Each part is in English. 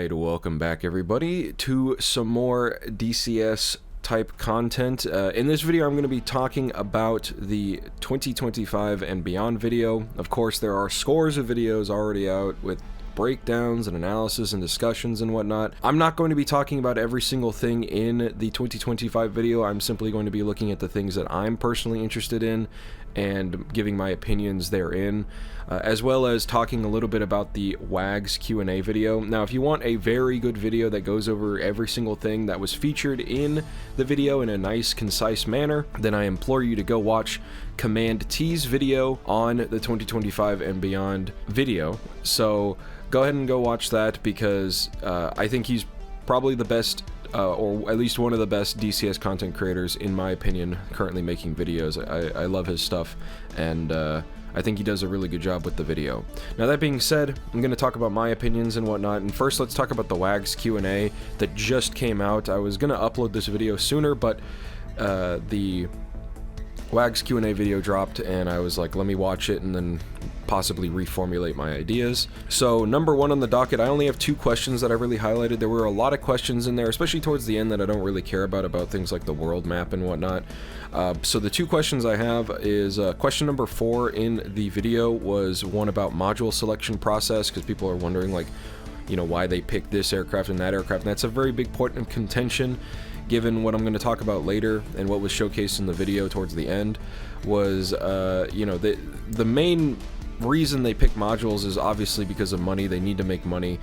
Alright, welcome back everybody to some more DCS type content. In this video I'm going to be talking about the 2025 and beyond video. Of course there are scores of videos already out with breakdowns and analysis and discussions and whatnot. I'm not going to be talking about every single thing in the 2025 video. I'm simply going to be looking at the things that I'm personally interested in and giving my opinions therein, as well as talking a little bit about the WAG's Q&A video. Now, if you want a very good video that goes over every single thing that was featured in the video in a nice, concise manner, then I implore you to go watch Command T's video on the 2025 and beyond video. So go ahead and go watch that, because I think he's probably the best, or at least one of the best DCS content creators, in my opinion, currently making videos. I love his stuff, and I think he does a really good job with the video. Now, that being said, I'm going to talk about my opinions and whatnot, and first let's talk about the WAG's Q&A that just came out. I was going to upload this video sooner, but the WAG's Q&A video dropped, and I was like, let me watch it and then possibly reformulate my ideas. So, number one on the docket, I only have two questions that I really highlighted. There were a lot of questions in there, especially towards the end, that I don't really care about things like the world map and whatnot. So the two questions I have is, question number 4 in the video was one about module selection process, because people are wondering, like, you know, why they picked this aircraft and that aircraft, and that's a very big point of contention, given what I'm going to talk about later and what was showcased in the video towards the end. Was, you know, the main reason they pick modules is obviously because of money. They need to make money.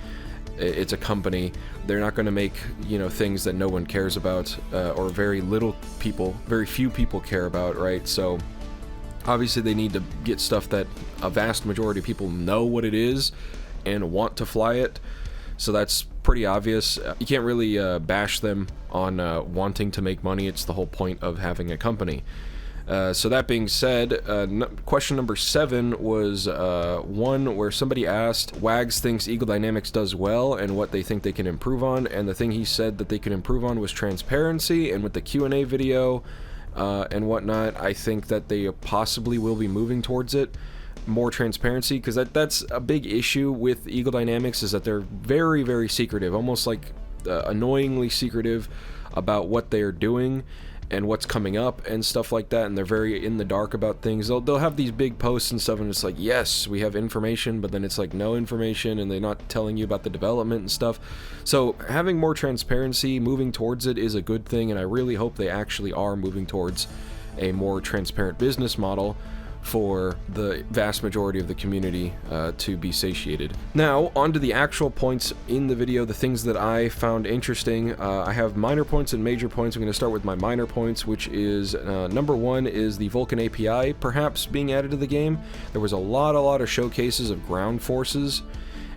It's a company. They're not going to make, you know, things that no one cares about, or very few people care about, right? So obviously they need to get stuff that a vast majority of people know what it is and want to fly it. So that's pretty obvious. You can't really bash them on wanting to make money. It's the whole point of having a company. So that being said, question number 7 was one where somebody asked, WAGs thinks Eagle Dynamics does well and what they think they can improve on, and the thing he said that they could improve on was transparency. And with the Q&A video and whatnot, I think that they possibly will be moving towards it, more transparency, because that's a big issue with Eagle Dynamics, is that they're very, very secretive, almost like annoyingly secretive about what they're doing and what's coming up and stuff like that, and they're very in the dark about things. They'll have these big posts and stuff, and it's like, yes, we have information, but then it's like no information, and they're not telling you about the development and stuff. So having more transparency, moving towards it, is a good thing, and I really hope they actually are moving towards a more transparent business model for the vast majority of the community to be satiated. Now, on to the actual points in the video, the things that I found interesting. I have minor points and major points. I'm going to start with my minor points, which is, number 1 is the Vulkan API perhaps being added to the game. There was a lot of showcases of ground forces,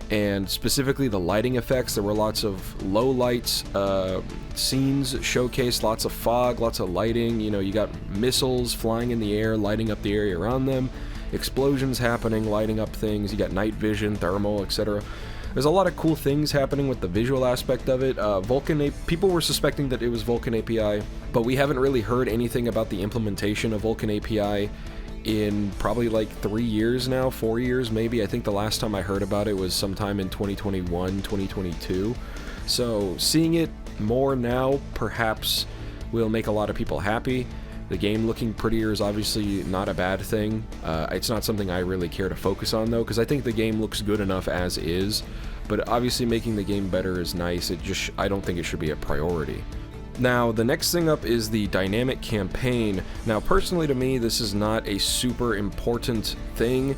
and specifically the lighting effects. There were lots of low lights scenes showcased, lots of fog, lots of lighting. You know, you got missiles flying in the air, lighting up the area around them, explosions happening, lighting up things. You got night vision, thermal, etc. There's a lot of cool things happening with the visual aspect of it. People were suspecting that it was Vulkan API, but we haven't really heard anything about the implementation of Vulkan API in probably like 3 years now, 4 years maybe. I think the last time I heard about it was sometime in 2021, 2022. So seeing it more now perhaps will make a lot of people happy. The game looking prettier is obviously not a bad thing. It's not something I really care to focus on though, because I think the game looks good enough as is, but obviously making the game better is nice. I don't think it should be a priority. Now, the next thing up is the dynamic campaign. Now, personally to me, this is not a super important thing,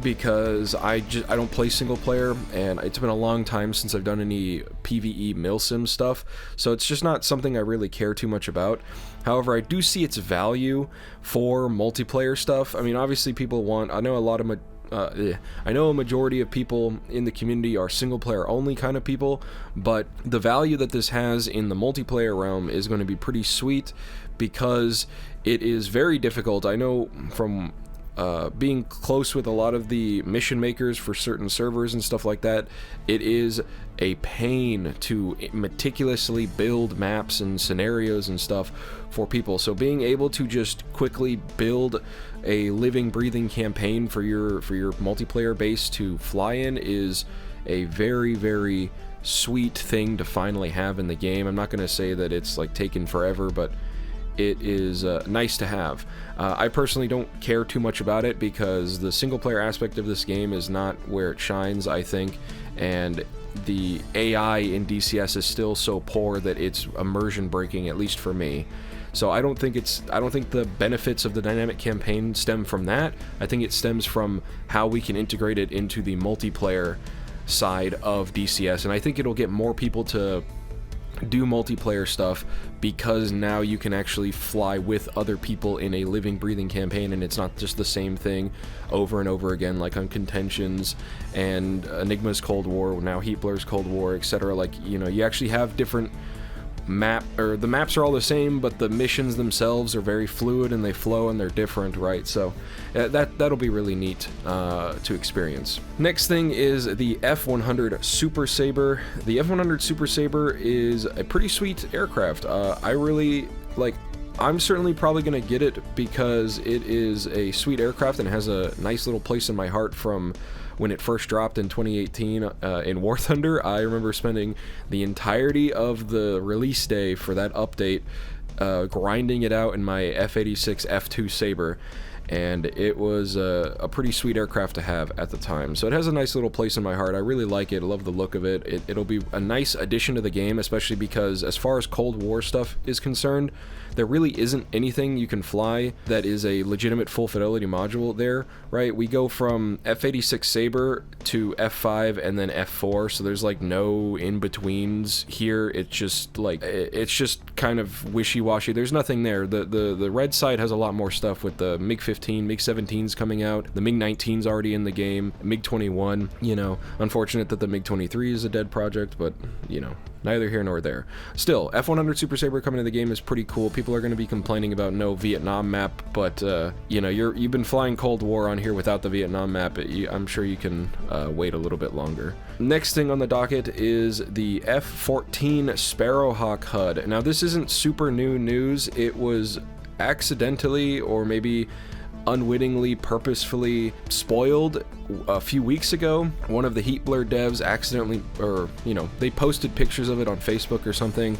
because I don't play single player, and it's been a long time since I've done any PvE milsim stuff, so it's just not something I really care too much about. However, I do see its value for multiplayer stuff. I mean, obviously people I know a majority of people in the community are single player only kind of people, but the value that this has in the multiplayer realm is going to be pretty sweet, because it is very difficult. I know from being close with a lot of the mission makers for certain servers and stuff like that, it is a pain to meticulously build maps and scenarios and stuff for people. So being able to just quickly build a living, breathing campaign for your multiplayer base to fly in is a very, very sweet thing to finally have in the game. I'm not going to say that it's like taken forever, but it is nice to have. I personally don't care too much about it because the single player aspect of this game is not where it shines, I think, and the AI in DCS is still so poor that it's immersion breaking, at least for me. So I don't think the benefits of the dynamic campaign stem from that. I think it stems from how we can integrate it into the multiplayer side of DCS, and I think it'll get more people to do multiplayer stuff because now you can actually fly with other people in a living, breathing campaign, and it's not just the same thing over and over again like on Contentions and Enigma's Cold War, now Heat Blur's Cold War, etc. Like, you know, you actually have different the maps are all the same, but the missions themselves are very fluid and they flow and they're different, right? So that'll be really neat to experience. Next thing is the F-100 Super Sabre. The F-100 Super Sabre is a pretty sweet aircraft. I really like. I'm certainly probably going to get it because it is a sweet aircraft and has a nice little place in my heart from when it first dropped in 2018 in War Thunder. I remember spending the entirety of the release day for that update grinding it out in my F-86 F2 Sabre, and it was a pretty sweet aircraft to have at the time. So it has a nice little place in my heart. I really like it. I love the look of it. It'll be a nice addition to the game, especially because as far as Cold War stuff is concerned, there really isn't anything you can fly that is a legitimate full fidelity module there, right? We go from F-86 Sabre to F5 and then F4, so there's like no in-betweens here. It's just like, it's just kind of wishy-washy. There's nothing there. The red side has a lot more stuff with the MiG-15, MiG-17's coming out, the MiG-19's already in the game, MiG-21, you know, unfortunate that the MiG-23 is a dead project, but, you know, neither here nor there. Still, F-100 Super Sabre coming to the game is pretty cool. People are going to be complaining about no Vietnam map, but you know, you've been flying Cold War on here without the Vietnam map. I'm sure you can wait a little bit longer. Next thing on the docket is the F-14 Sparrowhawk HUD. Now, this isn't super new news. It was accidentally, or maybe unwittingly, purposefully spoiled a few weeks ago. One of the Heat Blur devs accidentally, or you know, they posted pictures of it on Facebook or something,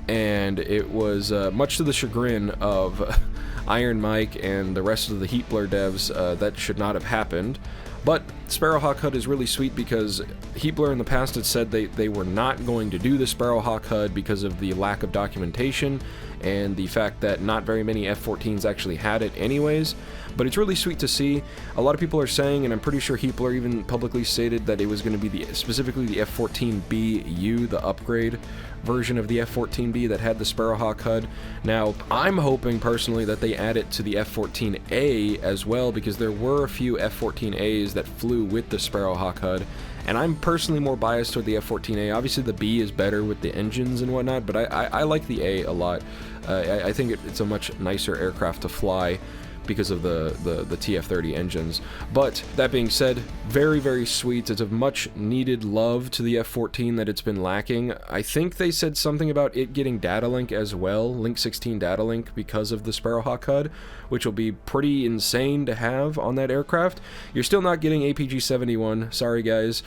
and it was much to the chagrin of Iron Mike and the rest of the Heat Blur devs. That should not have happened. But Sparrowhawk HUD is really sweet because Heat Blur in the past had said they were not going to do the Sparrowhawk HUD because of the lack of documentation and the fact that not very many F-14s actually had it anyways. But it's really sweet to see. A lot of people are saying, and I'm pretty sure Heat Blur even publicly stated, that it was going to be specifically the F-14BU, the upgrade version of the F-14B that had the Sparrowhawk HUD. Now, I'm hoping personally that they add it to the F-14A as well, because there were a few F-14As that flew with the Sparrowhawk HUD, and I'm personally more biased toward the F-14A. Obviously the B is better with the engines and whatnot, but I like the A a lot. I think it's a much nicer aircraft to fly because of the TF-30 engines. But that being said, very, very sweet. It's a much needed love to the F-14 that it's been lacking. I think they said something about it getting data link as well, Link 16 data link, because of the Sparrowhawk HUD, which will be pretty insane to have on that aircraft. You're still not getting APG-71, sorry guys,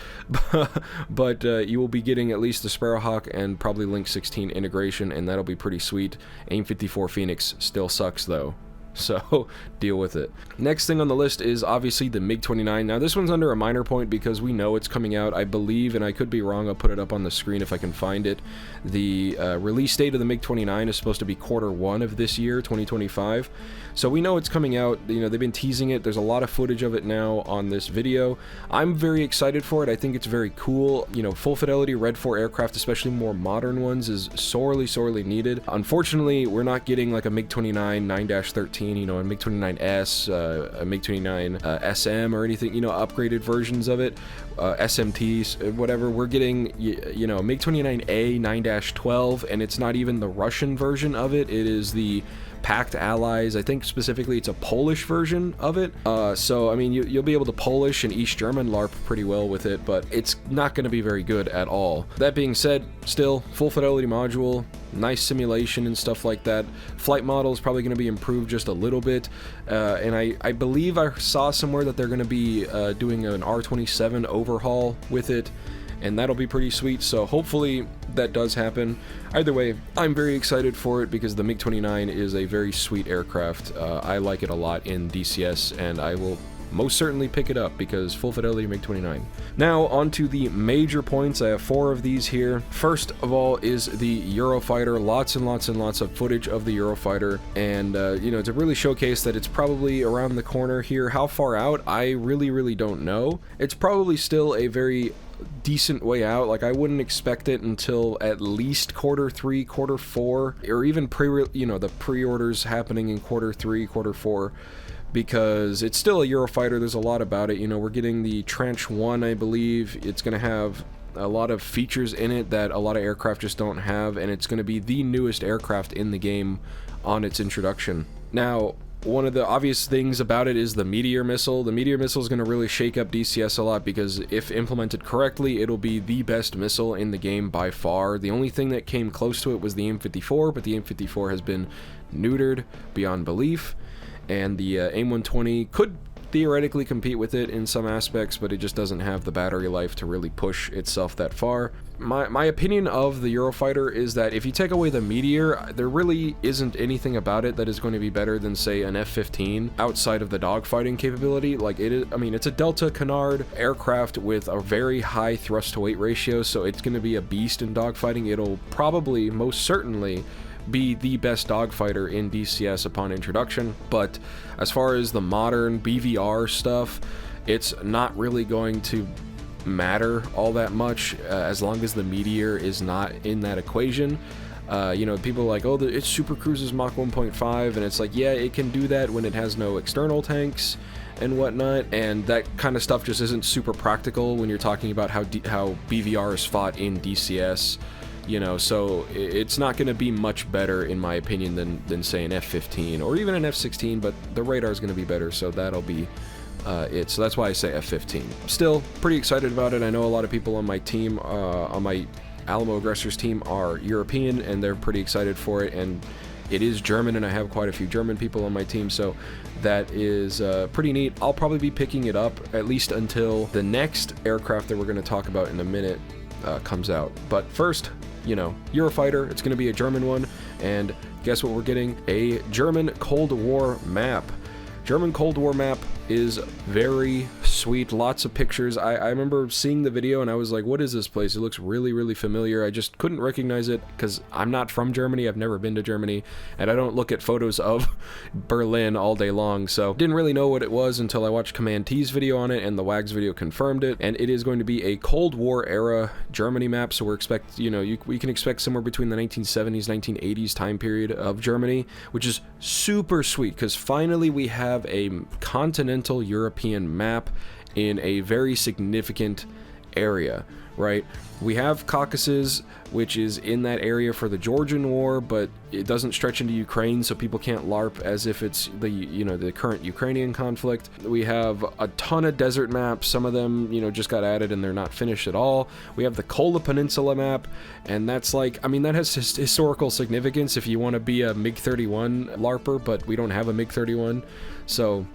but you will be getting at least the Sparrowhawk and probably Link 16 integration, and that'll be pretty sweet. AIM-54 Phoenix still sucks though, so deal with it. Next thing on the list is obviously the MiG-29. Now this one's under a minor point because we know it's coming out, I believe, and I could be wrong, I'll put it up on the screen if I can find it. The release date of the MiG-29 is supposed to be Q1 of this year, 2025. So we know it's coming out, you know, they've been teasing it, there's a lot of footage of it now on this video. I'm very excited for it, I think it's very cool. You know, full fidelity Red 4 aircraft, especially more modern ones, is sorely, sorely needed. Unfortunately, we're not getting like a MiG-29 9-13, you know, a MiG-29S, a MiG-29 SM or anything, you know, upgraded versions of it, SMTs, whatever. We're getting, you know, MiG-29A 9-12, and it's not even the Russian version of it, it is the Pact Allies. I think specifically it's a Polish version of it. So, I mean, you'll be able to Polish and East German LARP pretty well with it, but it's not going to be very good at all. That being said, still, full fidelity module, nice simulation and stuff like that. Flight model is probably going to be improved just a little bit, and I believe I saw somewhere that they're going to be doing an R-27 overhaul with it, and that'll be pretty sweet, so hopefully that does happen. Either way, I'm very excited for it because the MiG-29 is a very sweet aircraft. I like it a lot in DCS, and I will most certainly pick it up because Full-Fidelity MiG-29. Now, on to the major points. I have 4 of these here. First of all is the Eurofighter. Lots and lots and lots of footage of the Eurofighter, and you know, to really showcase that it's probably around the corner here. How far out? I really don't know. It's probably still a very decent way out. Like, I wouldn't expect it until at least Q3, Q4, or even the pre-orders happening in Q3, Q4, because it's still a Eurofighter. There's a lot about it. You know, we're getting the Tranche 1, I believe. It's going to have a lot of features in it that a lot of aircraft just don't have, and it's going to be the newest aircraft in the game on its introduction. Now, one of the obvious things about it is the Meteor missile. The Meteor missile is going to really shake up DCS a lot because if implemented correctly, it'll be the best missile in the game by far. The only thing that came close to it was the M54, but the M54 has been neutered beyond belief, and the AIM-120 could theoretically compete with it in some aspects, but it just doesn't have the battery life to really push itself that far. My opinion of the Eurofighter is that if you take away the Meteor, there really isn't anything about it that is going to be better than, say, an F-15 outside of the dogfighting capability. Like, it is, I mean, it's a Delta Canard aircraft with a very high thrust-to-weight ratio, so it's going to be a beast in dogfighting. It'll probably, most certainly, be the best dogfighter in DCS upon introduction, but as far as the modern BVR stuff, it's not really going to matter all that much as long as the Meteor is not in that equation. You know, people are like, oh, it super cruises Mach 1.5, and it's like, yeah, it can do that when it has no external tanks and whatnot, and that kind of stuff just isn't super practical when you're talking about how BVR is fought in DCS. You know, so it's not going to be much better, in my opinion, than say an F-15 or even an F-16, but the radar is going to be better, so that'll be it. So that's why I say F-15. Still, pretty excited about it. I know a lot of people on my team, on my Alamo Aggressors team, are European, and they're pretty excited for it, and it is German, and I have quite a few German people on my team, so that is pretty neat. I'll probably be picking it up, at least until the next aircraft that we're going to talk about in a minute comes out. But first, you know, Eurofighter, it's going to be a German one, and guess what we're getting? A German Cold War map. German Cold War map is very sweet, lots of pictures. I remember seeing the video and I was like, what is this place? It looks really familiar. I just couldn't recognize it because I'm not from Germany. I've never been to Germany, and I don't look at photos of Berlin all day long, so didn't really know what it was until I watched Command T's video on it, and the WAG's video confirmed it, and it is going to be a Cold War era Germany map, so we can expect somewhere between the 1970s, 1980s time period of Germany, which is super sweet because finally we have a continental European map in a very significant area, right? We have Caucasus, which is in that area for the Georgian War, but it doesn't stretch into Ukraine, so people can't LARP as if it's the current Ukrainian conflict. We have a ton of desert maps. Some of them, just got added and they're not finished at all. We have the Kola Peninsula map, and that's like, that has historical significance if you want to be a MiG-31 LARPer, but we don't have a MiG-31, so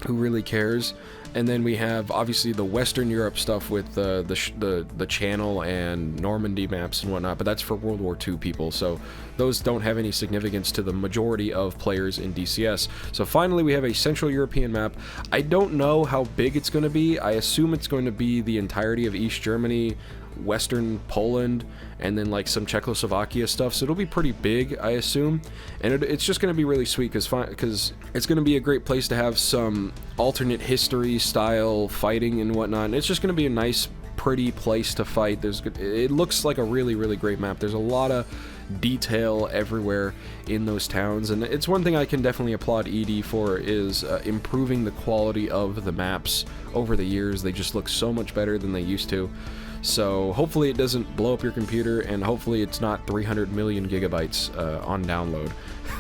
who really cares? And then we have obviously the Western Europe stuff with the Channel and Normandy maps and whatnot, but that's for World War II people, so those don't have any significance to the majority of players in DCS. So finally we have a Central European map. I don't know how big it's going to be. I assume it's going to be the entirety of East Germany, Western Poland, and then like some Czechoslovakia stuff, so it'll be pretty big, I assume, and it's just going to be really sweet because it's going to be a great place to have some alternate history style fighting and whatnot, and it's just going to be a nice, pretty place to fight. It looks like a really great map. There's a lot of detail everywhere in those towns, and it's one thing I can definitely applaud ED for is improving the quality of the maps over the years. They just look so much better than they used to. So hopefully it doesn't blow up your computer, and hopefully it's not 300 million gigabytes on download.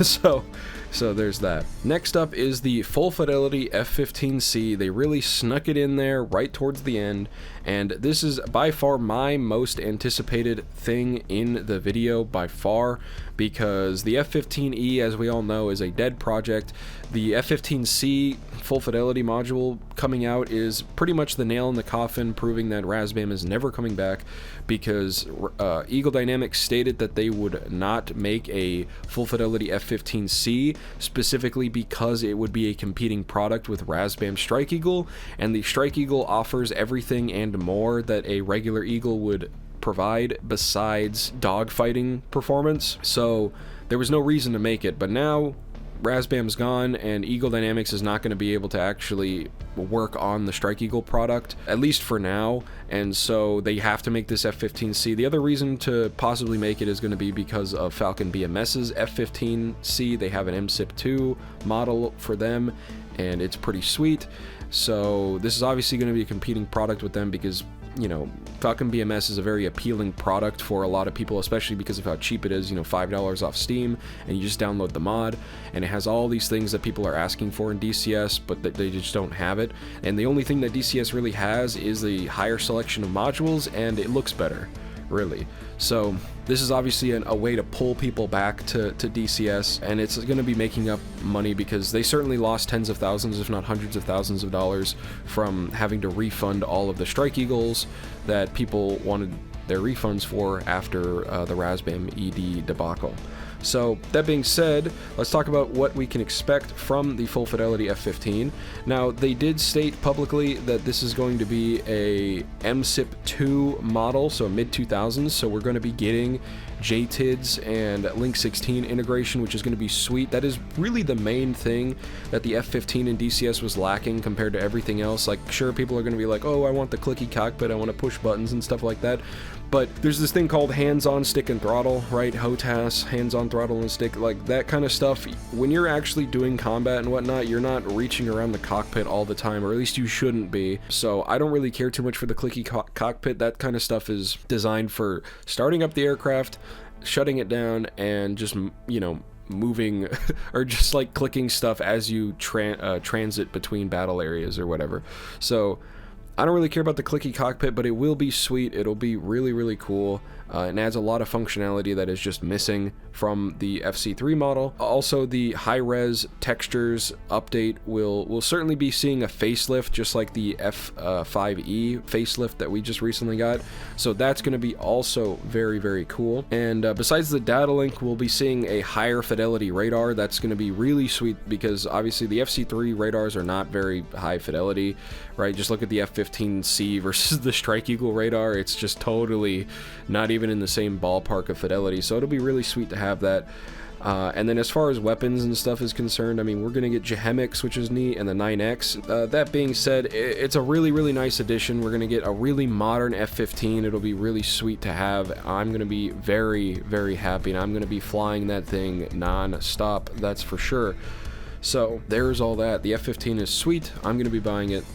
So there's that. Next up is the Full-Fidelity F-15C. They really snuck it in there right towards the end, and this is by far my most anticipated thing in the video by far, because the F-15E, as we all know, is a dead project. The F-15C Full-Fidelity module coming out is pretty much the nail in the coffin, proving that Razbam is never coming back, because Eagle Dynamics stated that they would not make a Full-Fidelity F-15C, specifically because it would be a competing product with Razbam Strike Eagle, and the Strike Eagle offers everything and more that a regular Eagle would provide besides dogfighting performance, so there was no reason to make it. But now Razbam's gone, and Eagle Dynamics is not going to be able to actually work on the Strike Eagle product, at least for now, and so they have to make this F-15C. The other reason to possibly make it is going to be because of Falcon BMS's F-15C. They have an MSIP-2 model for them, and it's pretty sweet. So this is obviously going to be a competing product with them, because, you know, Falcon BMS is a very appealing product for a lot of people, especially because of how cheap it is, you know, $5 off Steam, and you just download the mod, and it has all these things that people are asking for in DCS, but that they just don't have it. And the only thing that DCS really has is the higher selection of modules, and it looks better, really. So this is obviously a way to pull people back to DCS, and it's going to be making up money, because they certainly lost tens of thousands, if not hundreds of thousands of dollars from having to refund all of the Strike Eagles that people wanted their refunds for after the Razbam ED debacle. So that being said, let's talk about what we can expect from the Full-Fidelity F-15. Now, they did state publicly that this is going to be a MSIP-2 model, so mid-2000s, so we're going to be getting JTIDs and Link 16 integration, which is going to be sweet. That is really the main thing that the F-15 in DCS was lacking compared to everything else. Like, sure, people are going to be like, oh, I want the clicky cockpit, I want to push buttons and stuff like that, but there's this thing called hands-on stick and throttle, right? HOTAS, hands-on throttle and stick, like that kind of stuff. When you're actually doing combat and whatnot, you're not reaching around the cockpit all the time, or at least you shouldn't be. So I don't really care too much for the clicky cockpit. That kind of stuff is designed for starting up the aircraft, shutting it down, and just, you know, moving or just like clicking stuff as you transit between battle areas or whatever. So I don't really care about the clicky cockpit, but it will be sweet. It'll be really, really cool. It adds a lot of functionality that is just missing from the FC3 model. Also, the high-res textures update will certainly be seeing a facelift, just like the F5E facelift that we just recently got. So that's going to be also very, very cool. And besides the data link, we'll be seeing a higher fidelity radar. That's going to be really sweet, because obviously the FC3 radars are not very high fidelity, right? Just look at the F-15C versus the Strike Eagle radar. It's just totally not even in the same ballpark of fidelity, so it'll be really sweet to have that. And then as far as weapons and stuff is concerned, I mean, we're going to get Jehemix, which is neat, and the 9X. That being said, it's a really, really nice addition. We're going to get a really modern F-15. It'll be really sweet to have. I'm going to be very, very happy, and I'm going to be flying that thing non-stop, that's for sure. So there's all that. The F-15 is sweet. I'm going to be buying it.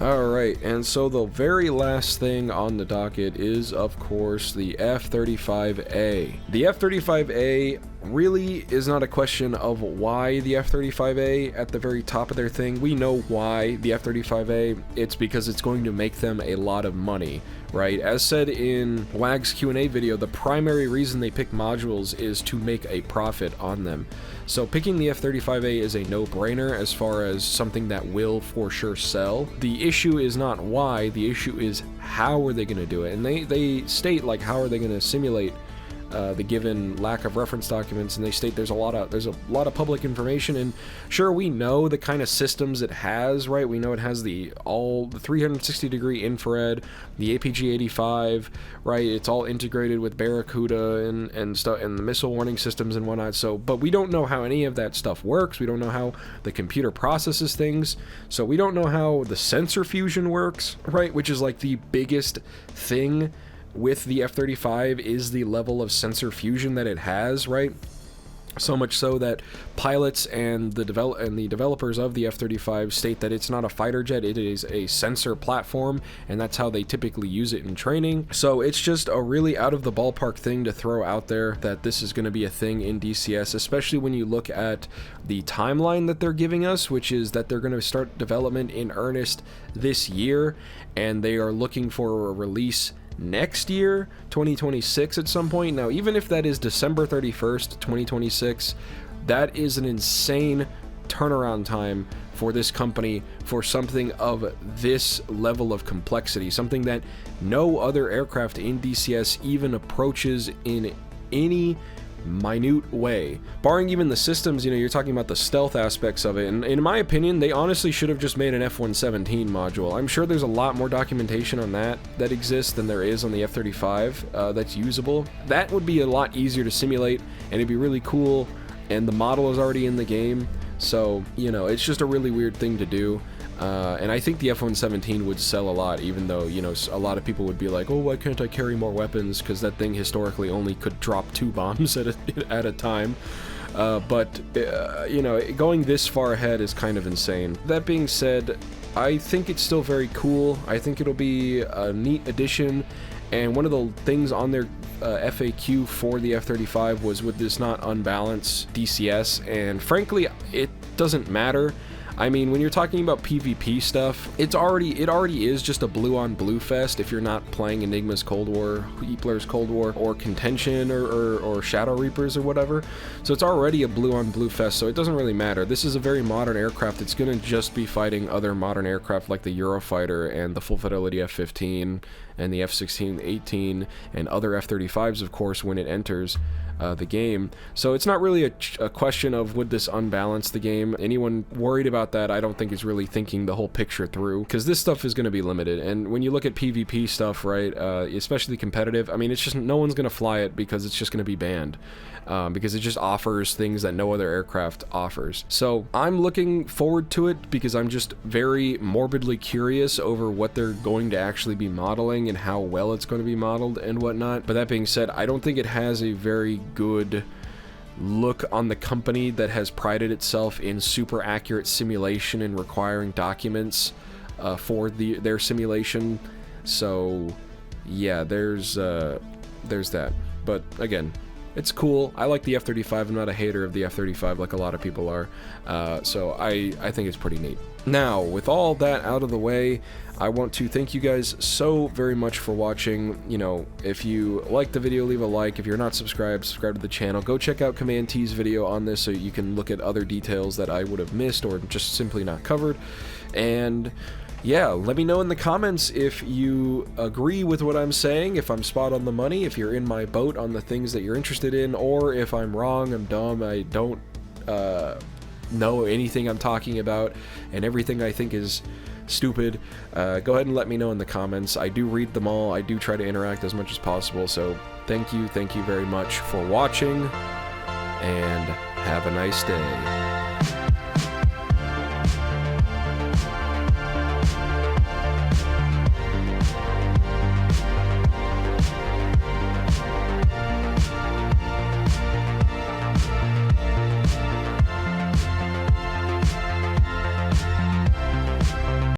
Alright, and so the very last thing on the docket is, of course, the F-35A. The F-35A really is not a question of why the F-35A at the very top of their thing. We know why the F-35A. It's because it's going to make them a lot of money, right? As said in WAG's Q&A video, the primary reason they pick modules is to make a profit on them. So picking the F-35A is a no-brainer as far as something that will for sure sell. The issue is not why, the issue is how are they going to do it. And they state, like, how are they going to simulate the given lack of reference documents, and they state there's a lot of public information, and sure, we know the kind of systems it has, right? We know it has the 360-degree infrared, the APG-85, right? It's all integrated with Barracuda and stuff, and the missile warning systems and whatnot. So, but we don't know how any of that stuff works. We don't know how the computer processes things. So we don't know how the sensor fusion works, right? Which is like the biggest thing with the F-35 is the level of sensor fusion that it has, right? So much so that pilots and the developers of the F-35 state that it's not a fighter jet, it is a sensor platform, and that's how they typically use it in training. So it's just a really out of the ballpark thing to throw out there that this is going to be a thing in DCS, especially when you look at the timeline that they're giving us, which is that they're going to start development in earnest this year, and they are looking for a release next year, 2026 at some point. Now, even if that is December 31st, 2026, that is an insane turnaround time for this company for something of this level of complexity, something that no other aircraft in DCS even approaches in any minute way. Barring even the systems, you know, you're talking about the stealth aspects of it, and in my opinion, they honestly should have just made an F-117 module. I'm sure there's a lot more documentation on that exists than there is on the F-35 that's usable. That would be a lot easier to simulate, and it'd be really cool, and the model is already in the game, so, you know, it's just a really weird thing to do. And I think the F-117 would sell a lot, even though, you know, a lot of people would be like, oh, why can't I carry more weapons? Because that thing historically only could drop 2 bombs at a time. But you know, going this far ahead is kind of insane. That being said, I think it's still very cool. I think it'll be a neat addition. And one of the things on their FAQ for the F-35 was, would this not unbalance DCS? And frankly, it doesn't matter. I mean, when you're talking about PvP stuff, it already is just a blue-on-blue fest if you're not playing Enigma's Cold War, Eepler's Cold War, or Contention, or Shadow Reapers, or whatever. So it's already a blue-on-blue fest, so it doesn't really matter. This is a very modern aircraft. It's going to just be fighting other modern aircraft like the Eurofighter and the Full-Fidelity F-15 and the F-16-18 and other F-35s, of course, when it enters the game. So it's not really a question of would this unbalance the game. Anyone worried about that, I don't think is really thinking the whole picture through, because this stuff is going to be limited. And when you look at PvP stuff, right, especially competitive, I mean, it's just no one's going to fly it because it's just going to be banned. Because it just offers things that no other aircraft offers. So I'm looking forward to it because I'm just very morbidly curious over what they're going to actually be modeling and how well it's going to be modeled and whatnot. But that being said, I don't think it has a very good look on the company that has prided itself in super accurate simulation and requiring documents for their simulation. So yeah, there's that. But again, it's cool. I like the F-35. I'm not a hater of the F-35 like a lot of people are. So I think it's pretty neat. Now, with all that out of the way, I want to thank you guys so very much for watching. You know, if you liked the video, leave a like. If you're not subscribed, subscribe to the channel. Go check out Command T's video on this so you can look at other details that I would have missed or just simply not covered. And yeah, let me know in the comments if you agree with what I'm saying, if I'm spot on the money, if you're in my boat on the things that you're interested in, or if I'm wrong, I'm dumb, I don't know anything I'm talking about, and everything I think is stupid. Go ahead and let me know in the comments. I do read them all. I do try to interact as much as possible, so thank you very much for watching, and have a nice day.